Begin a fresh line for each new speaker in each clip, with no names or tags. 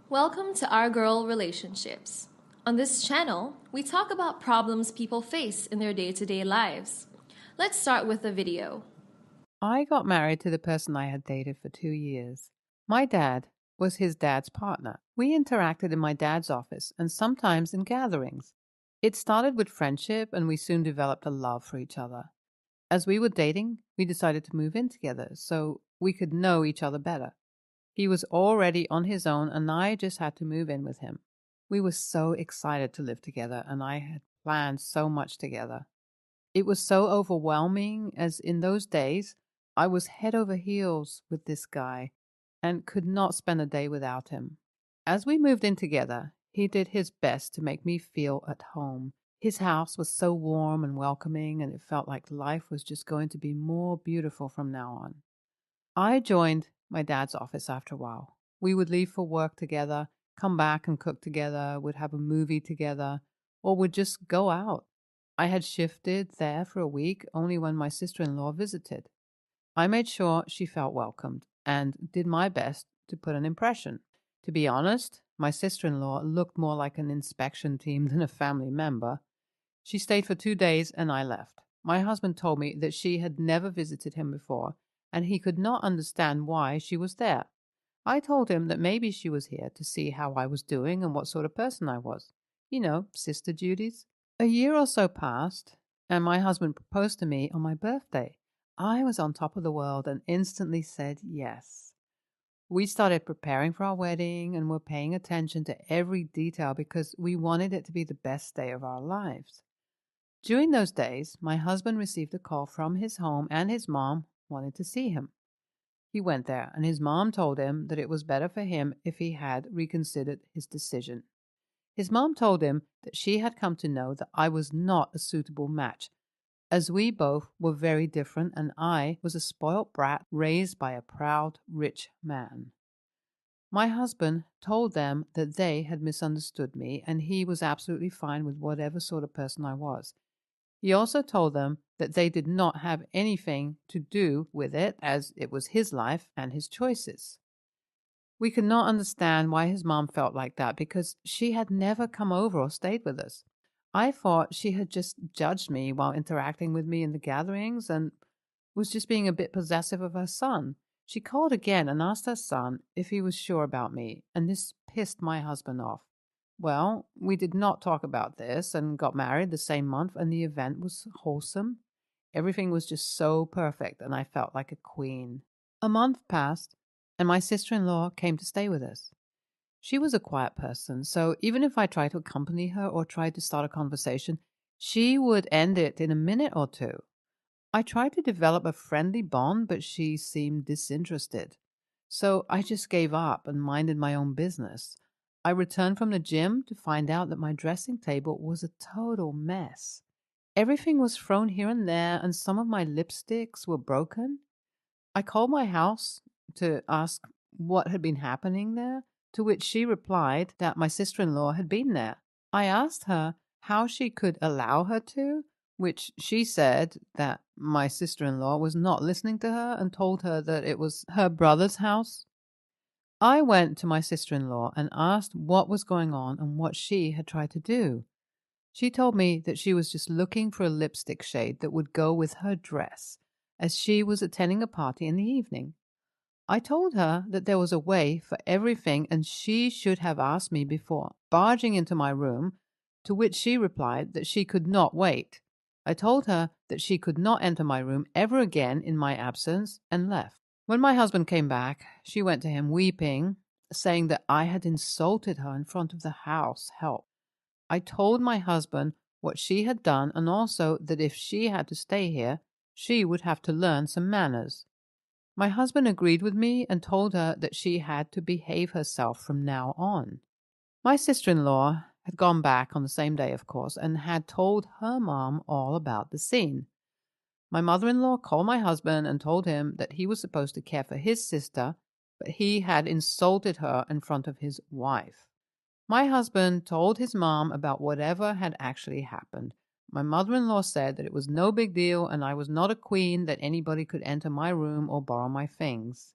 Welcome to Our Girl Relationships. On this channel, we talk about problems people face in their day-to-day lives. Let's start with a video.
I got married to the person I had dated for 2 years. My dad was his dad's partner. We interacted in my dad's office and sometimes in gatherings. It started with friendship and we soon developed a love for each other. As we were dating, we decided to move in together so we could know each other better. He was already on his own and I just had to move in with him. We were so excited to live together and I had planned so much together. It was so overwhelming as in those days I was head over heels with this guy and could not spend a day without him. As we moved in together, he did his best to make me feel at home. His house was so warm and welcoming, and it felt like life was just going to be more beautiful from now on. I joined my dad's office after a while. We would leave for work together, come back and cook together, would have a movie together, or would just go out. I had shifted there for a week only when my sister-in-law visited. I made sure she felt welcomed and did my best to put an impression. To be honest, my sister-in-law looked more like an inspection team than a family member. She stayed for 2 days and I left. My husband told me that she had never visited him before and he could not understand why she was there. I told him that maybe she was here to see how I was doing and what sort of person I was. You know, sister duties. A year or so passed, and my husband proposed to me on my birthday. I was on top of the world and instantly said yes. We started preparing for our wedding and were paying attention to every detail because we wanted it to be the best day of our lives. During those days, my husband received a call from his home and his mom wanted to see him. He went there and his mom told him that it was better for him if he had reconsidered his decision. His mom told him that she had come to know that I was not a suitable match, as we both were very different and I was a spoilt brat raised by a proud, rich man. My husband told them that they had misunderstood me and he was absolutely fine with whatever sort of person I was. He also told them that they did not have anything to do with it as it was his life and his choices. We could not understand why his mom felt like that because she had never come over or stayed with us. I thought she had just judged me while interacting with me in the gatherings and was just being a bit possessive of her son. She called again and asked her son if he was sure about me, and this pissed my husband off. Well, we did not talk about this and got married the same month, and the event was wholesome. Everything was just so perfect, and I felt like a queen. A month passed, and my sister-in-law came to stay with us. She was a quiet person, so even if I tried to accompany her or tried to start a conversation, she would end it in a minute or two. I tried to develop a friendly bond, but she seemed disinterested. So I just gave up and minded my own business. I returned from the gym to find out that my dressing table was a total mess. Everything was thrown here and there, and some of my lipsticks were broken. I called my house to ask what had been happening there, to which she replied that my sister-in-law had been there. I asked her how she could allow her to, which she said that my sister-in-law was not listening to her and told her that it was her brother's house. I went to my sister-in-law and asked what was going on and what she had tried to do. She told me that she was just looking for a lipstick shade that would go with her dress, as she was attending a party in the evening. I told her that there was a way for everything and she should have asked me before barging into my room, to which she replied that she could not wait. I told her that she could not enter my room ever again in my absence and left. When my husband came back, she went to him weeping, saying that I had insulted her in front of the house help. I told my husband what she had done and also that if she had to stay here, she would have to learn some manners. My husband agreed with me and told her that she had to behave herself from now on. My sister-in-law had gone back on the same day, of course, and had told her mom all about the scene. My mother-in-law called my husband and told him that he was supposed to care for his sister, but he had insulted her in front of his wife. My husband told his mom about whatever had actually happened. My mother-in-law said that it was no big deal and I was not a queen, that anybody could enter my room or borrow my things.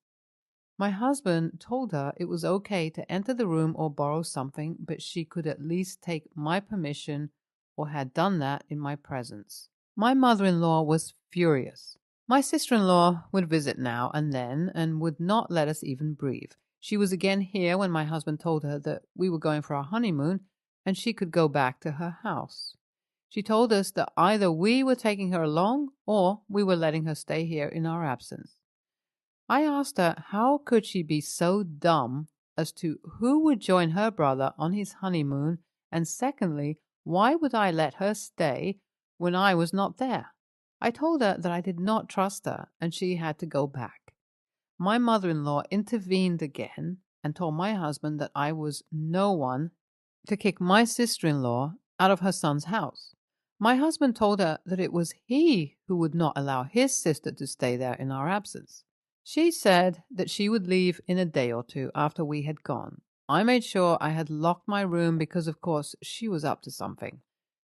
My husband told her it was okay to enter the room or borrow something, but she could at least take my permission or had done that in my presence. My mother-in-law was furious. My sister-in-law would visit now and then and would not let us even breathe. She was again here when my husband told her that we were going for our honeymoon and she could go back to her house. She told us that either we were taking her along or we were letting her stay here in our absence. I asked her how could she be so dumb as to who would join her brother on his honeymoon, and secondly, why would I let her stay when I was not there? I told her that I did not trust her and she had to go back. My mother-in-law intervened again and told my husband that I was no one to kick my sister-in-law out of her son's house. My husband told her that it was he who would not allow his sister to stay there in our absence. She said that she would leave in a day or two after we had gone. I made sure I had locked my room because, of course, she was up to something.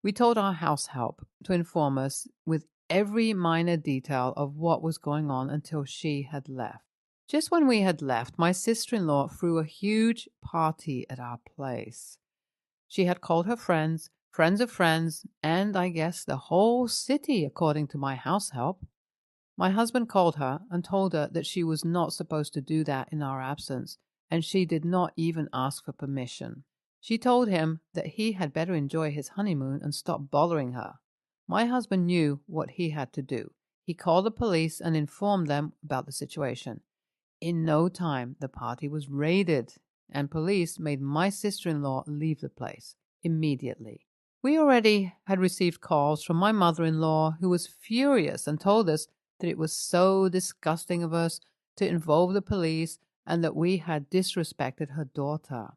We told our house help to inform us with every minor detail of what was going on until she had left. Just when we had left, my sister-in-law threw a huge party at our place. She had called her friends, friends of friends, and I guess the whole city, according to my house help. My husband called her and told her that she was not supposed to do that in our absence, and she did not even ask for permission. She told him that he had better enjoy his honeymoon and stop bothering her. My husband knew what he had to do. He called the police and informed them about the situation. In no time, the party was raided, and police made my sister-in-law leave the place immediately. We already had received calls from my mother-in-law, who was furious and told us that it was so disgusting of us to involve the police and that we had disrespected her daughter.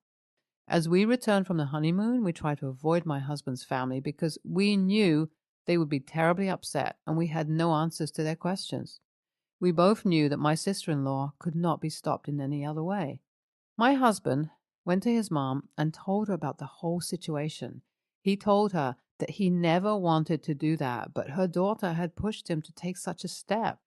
As we returned from the honeymoon, we tried to avoid my husband's family because we knew they would be terribly upset and we had no answers to their questions. We both knew that my sister-in-law could not be stopped in any other way. My husband went to his mom and told her about the whole situation. He told her that he never wanted to do that, but her daughter had pushed him to take such a step.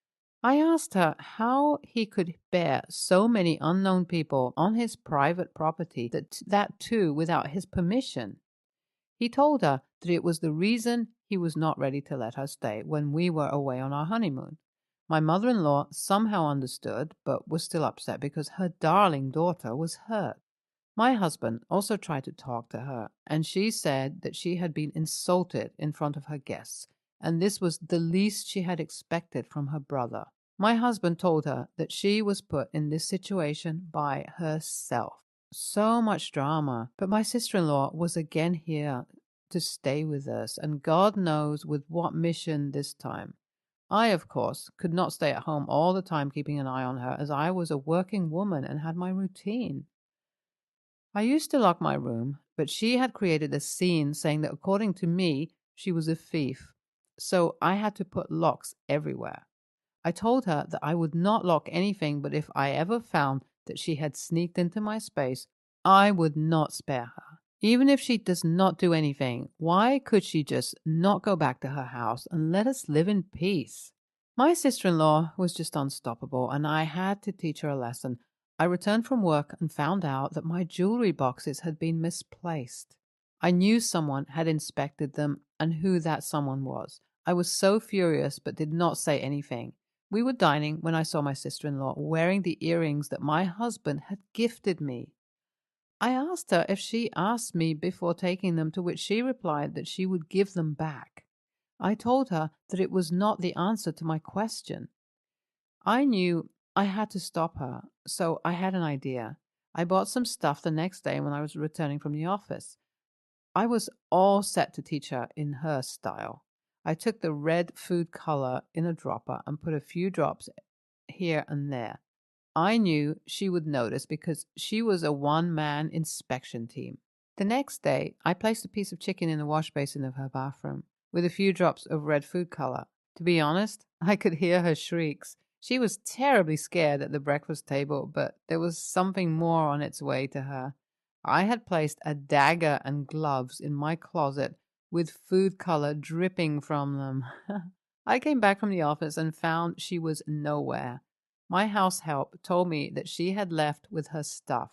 I asked her how he could bear so many unknown people on his private property, that too without his permission. He told her that it was the reason he was not ready to let her stay when we were away on our honeymoon. My mother-in-law somehow understood, but was still upset because her darling daughter was hurt. My husband also tried to talk to her, and she said that she had been insulted in front of her guests, and this was the least she had expected from her brother. My husband told her that she was put in this situation by herself. So much drama, but my sister-in-law was again here to stay with us, and God knows with what mission this time. I, of course, could not stay at home all the time keeping an eye on her, as I was a working woman and had my routine. I used to lock my room, but she had created a scene saying that according to me, she was a thief, so I had to put locks everywhere. I told her that I would not lock anything, but if I ever found that she had sneaked into my space, I would not spare her. Even if she does not do anything, why could she just not go back to her house and let us live in peace? My sister-in-law was just unstoppable, and I had to teach her a lesson. I returned from work and found out that my jewelry boxes had been misplaced. I knew someone had inspected them and who that someone was. I was so furious but did not say anything. We were dining when I saw my sister-in-law wearing the earrings that my husband had gifted me. I asked her if she asked me before taking them, to which she replied that she would give them back. I told her that it was not the answer to my question. I knew I had to stop her, so I had an idea. I bought some stuff the next day when I was returning from the office. I was all set to teach her in her style. I took the red food color in a dropper and put a few drops here and there. I knew she would notice because she was a one-man inspection team. The next day, I placed a piece of chicken in the wash basin of her bathroom with a few drops of red food color. To be honest, I could hear her shrieks. She was terribly scared at the breakfast table, but there was something more on its way to her. I had placed a dagger and gloves in my closet with food color dripping from them. I came back from the office and found she was nowhere. My house help told me that she had left with her stuff.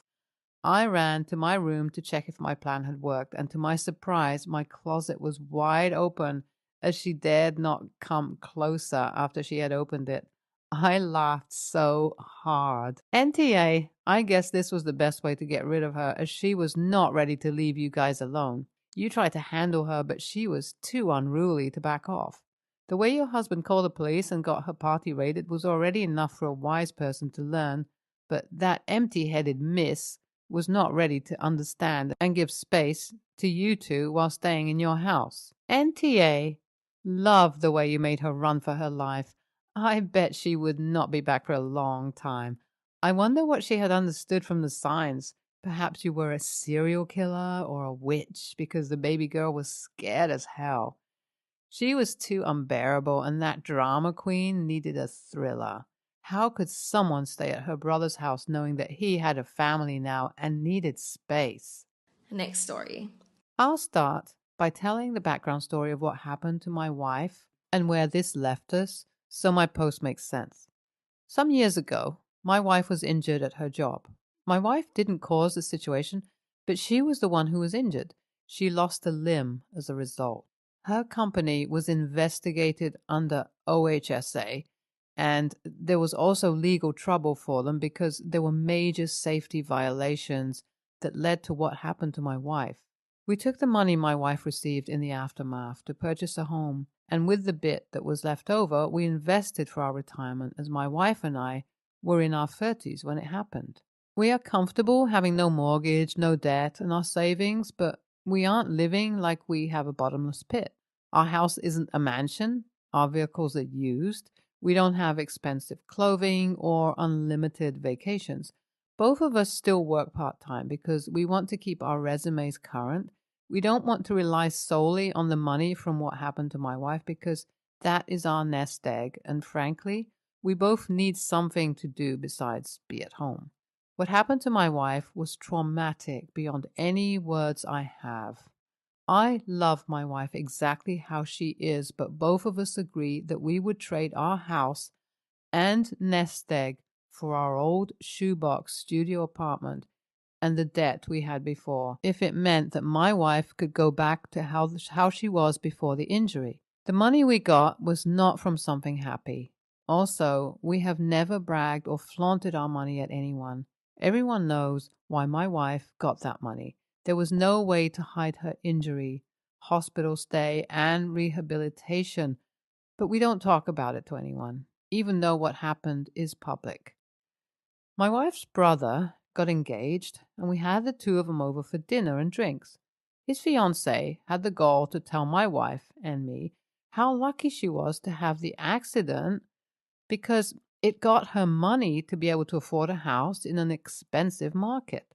I ran to my room to check if my plan had worked, and to my surprise, my closet was wide open as she dared not come closer after she had opened it. I laughed so hard. NTA, I guess this was the best way to get rid of her, as she was not ready to leave you guys alone. You tried to handle her, but she was too unruly to back off. The way your husband called the police and got her party raided was already enough for a wise person to learn, but that empty-headed miss was not ready to understand and give space to you two while staying in your house. NTA loved the way you made her run for her life. I bet she would not be back for a long time. I wonder what she had understood from the signs. Perhaps you were a serial killer or a witch, because the baby girl was scared as hell. She was too unbearable, and that drama queen needed a thriller. How could someone stay at her brother's house knowing that he had a family now and needed space?
Next story.
I'll start by telling the background story of what happened to my wife and where this left us, so my post makes sense. Some years ago, my wife was injured at her job. My wife didn't cause the situation, but she was the one who was injured. She lost a limb as a result. Her company was investigated under OHSA, and there was also legal trouble for them because there were major safety violations that led to what happened to my wife. We took the money my wife received in the aftermath to purchase a home, and with the bit that was left over, we invested for our retirement, as my wife and I were in our 30s when it happened. We are comfortable having no mortgage, no debt, and our savings, but we aren't living like we have a bottomless pit. Our house isn't a mansion. Our vehicles are used. We don't have expensive clothing or unlimited vacations. Both of us still work part-time because we want to keep our resumes current. We don't want to rely solely on the money from what happened to my wife because that is our nest egg, and frankly, we both need something to do besides be at home. What happened to my wife was traumatic beyond any words I have. I love my wife exactly how she is, but both of us agree that we would trade our house and nest egg for our old shoebox studio apartment and the debt we had before, if it meant that my wife could go back to how she was before the injury. The money we got was not from something happy. Also, we have never bragged or flaunted our money at anyone. Everyone knows why my wife got that money. There was no way to hide her injury, hospital stay, and rehabilitation, but we don't talk about it to anyone, even though what happened is public. My wife's brother got engaged, and we had the two of them over for dinner and drinks. His fiancée had the gall to tell my wife and me how lucky she was to have the accident because it got her money to be able to afford a house in an expensive market.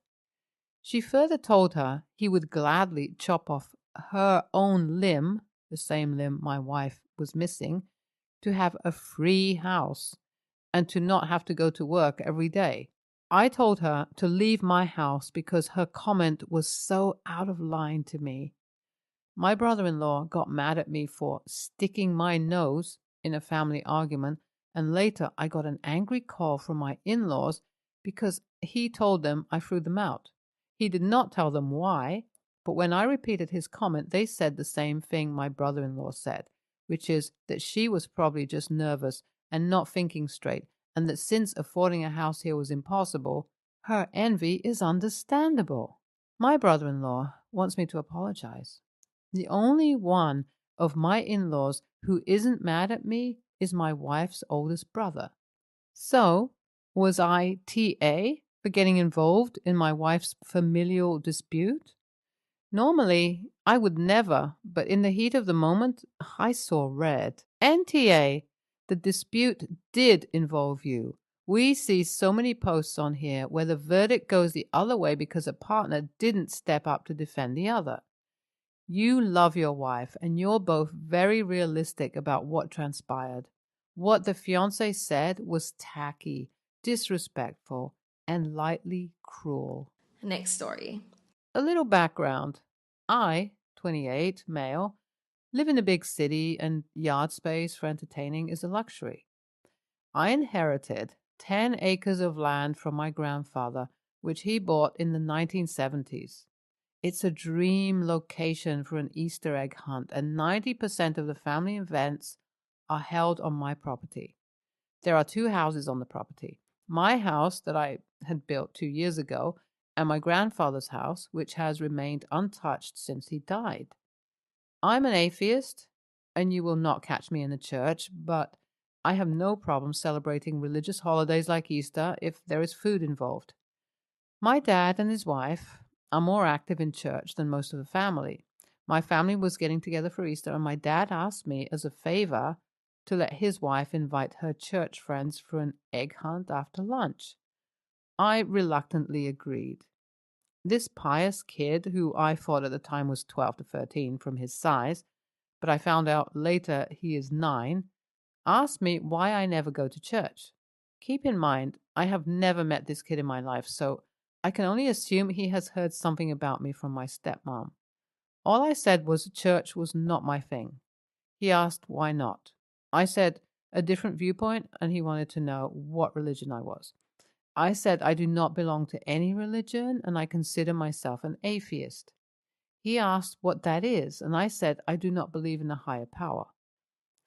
She further told her he would gladly chop off her own limb, the same limb my wife was missing, to have a free house and to not have to go to work every day. I told her to leave my house because her comment was so out of line to me. My brother-in-law got mad at me for sticking my nose in a family argument, and later I got an angry call from my in-laws because he told them I threw them out. He did not tell them why, but when I repeated his comment, they said the same thing my brother-in-law said, which is that she was probably just nervous and not thinking straight, and that since affording a house here was impossible, her envy is understandable. My brother-in-law wants me to apologize. The only one of my in-laws who isn't mad at me is my wife's oldest brother. So, was I TA for getting involved in my wife's familial dispute? Normally, I would never, but in the heat of the moment, I saw red. NTA, the dispute did involve you. We see so many posts on here where the verdict goes the other way because a partner didn't step up to defend the other. You love your wife, and you're both very realistic about what transpired. What the fiancé said was tacky, disrespectful, and lightly cruel.
Next story.
A little background. I, 28, male, live in a big city, and yard space for entertaining is a luxury. I inherited 10 acres of land from my grandfather, which he bought in the 1970s. It's a dream location for an Easter egg hunt, and 90% of the family events are held on my property. There are 2 houses on the property. My house that I had built 2 years ago, and my grandfather's house, which has remained untouched since he died. I'm an atheist, and you will not catch me in a church, but I have no problem celebrating religious holidays like Easter if there is food involved. My dad and his wife are more active in church than most of the family. My family was getting together for Easter, and my dad asked me as a favor to let his wife invite her church friends for an egg hunt after lunch. I reluctantly agreed. This pious kid, who I thought at the time was 12 to 13 from his size, but I found out later he is 9, asked me why I never go to church. Keep in mind, I have never met this kid in my life, so I can only assume he has heard something about me from my stepmom. All I said was church was not my thing. He asked why not. I said a different viewpoint, and he wanted to know what religion I was. I said I do not belong to any religion, and I consider myself an atheist. He asked what that is, and I said I do not believe in a higher power.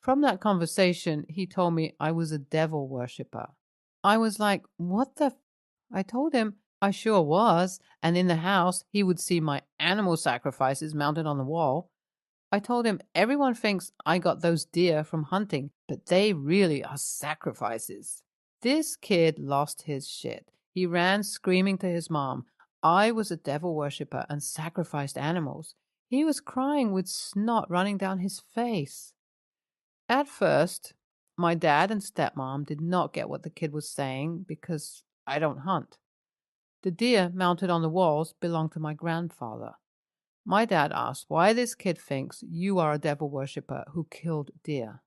From that conversation, he told me I was a devil worshipper. I was like, what the I told him I sure was, and in the house he would see my animal sacrifices mounted on the wall. I told him everyone thinks I got those deer from hunting, but they really are sacrifices. This kid lost his shit. He ran screaming to his mom. I was a devil worshipper and sacrificed animals. He was crying with snot running down his face. At first, my dad and stepmom did not get what the kid was saying because I don't hunt. The deer mounted on the walls belonged to my grandfather. My dad asked why this kid thinks you are a devil worshipper who killed deer.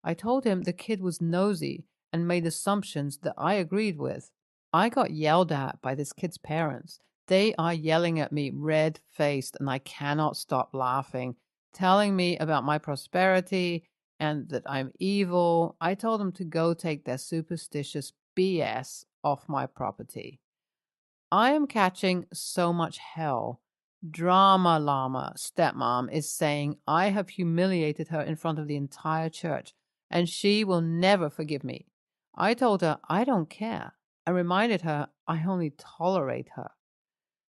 I told him the kid was nosy and made assumptions that I agreed with. I got yelled at by this kid's parents. They are yelling at me red-faced, and I cannot stop laughing, telling me about my prosperity and that I'm evil. I told them to go take their superstitious BS off my property. I am catching so much hell. Drama Llama, stepmom, is saying I have humiliated her in front of the entire church, and she will never forgive me. I told her I don't care. I reminded her I only tolerate her.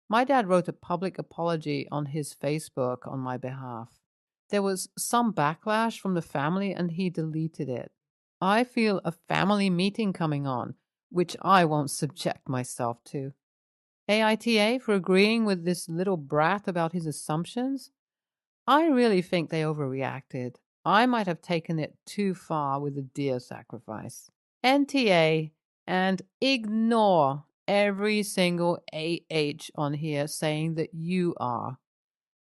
My dad wrote a public apology on his Facebook on my behalf. There was some backlash from the family, and he deleted it. I feel a family meeting coming on, which I won't subject myself to. AITA for agreeing with this little brat about his assumptions? I really think they overreacted. I might have taken it too far with the deer sacrifice. NTA, and ignore every single AH on here saying that you are.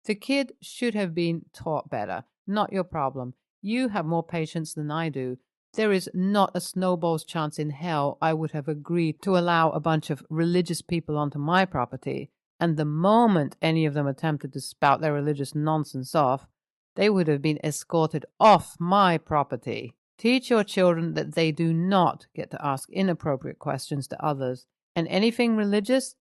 The kid should have been taught better. Not your problem. You have more patience than I do. There is not a snowball's chance in hell I would have agreed to allow a bunch of religious people onto my property, and the moment any of them attempted to spout their religious nonsense off, they would have been escorted off my property. Teach your children that they do not get to ask inappropriate questions to others, and anything religious,